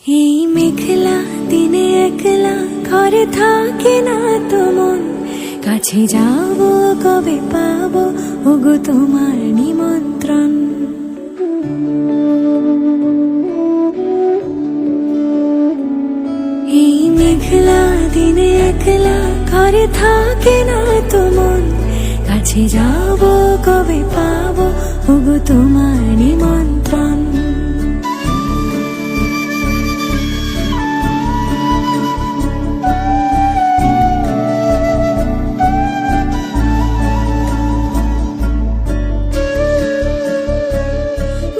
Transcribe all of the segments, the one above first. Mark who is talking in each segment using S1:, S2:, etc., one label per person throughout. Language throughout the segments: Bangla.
S1: এই মেঘলা দিনে একলা ঘরে থাকে না তো মন, কাছে যাব কবে পাবো ওগো তোমার নিমন্ত্রণ। এই মেঘলা দিনে একলা ঘরে থাকে না তো মন, কাছে যাব কবে পাবো ওগো তোমার নিমন্ত্রণ।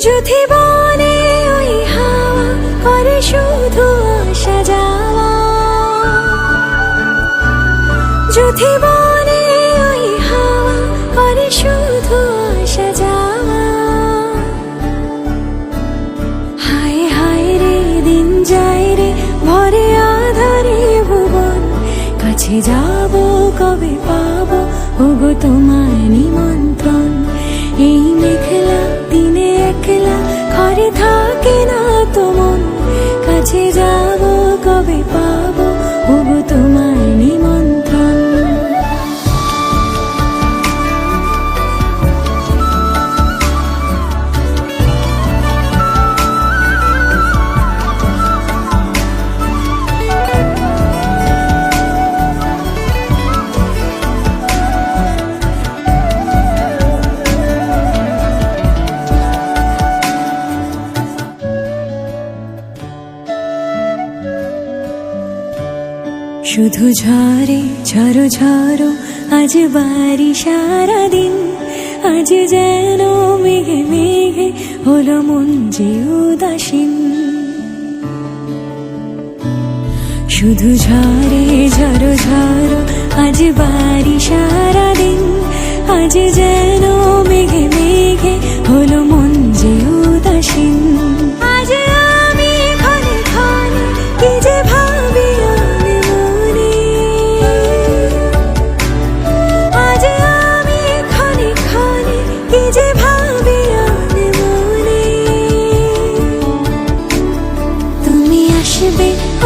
S1: যদি বনে ওই হাওয়া করে শুধু আসা যাওয়া, যদি বনে ওই হাওয়া করে শুধু আসা যাওয়া, হায় হায় রে দিন যায় রে ভরে আধারে ভুবন, কাছে যাব কবে পাবো ওগো তোমার নিমন্ত্রণ। এই মেঘলা দিনে একলা ঘরে থাকে না তো মন, কাছে যাব কবে পাবো ওগো তোমার নিমন্ত্রণ। শুধু ঝরে ঝরো ঝরো আজ বাড়ি সারাদিন, আজ যেন মেঘে মেঘে হলো মন যে উদাসীন। শুধু ঝরে ঝরো ঝরো আজ বাড়ি সারাদিন, আজ যেন মেঘে মেঘে হলো মন যে উদাসীন। আজ আমি ক্ষণে ক্ষণে কি যে ভাবি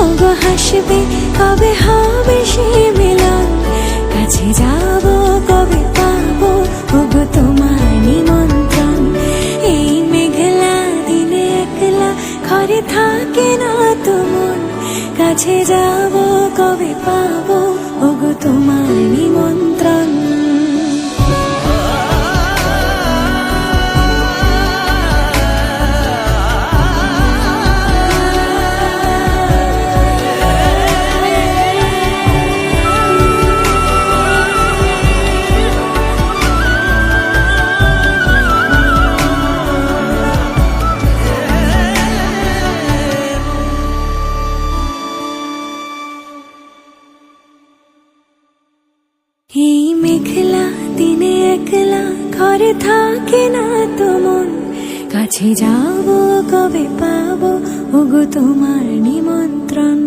S1: ওগো হাসবে কবে হবে সে মিলন, কাছে যাব কবে পাবো ওগো তোমার নিমন্ত্রণ। এই মেঘলা দিনে একলা ঘরে থাকে না তো মন, কাছে যাব কবে পাবো ওগো তোমার নিমন্ত্রণ। এই মেঘলা দিনে একলা ঘরে থাকে না তো মন, কাছে যাব কবে পাবো ওগো তোমার নিমন্ত্রণ।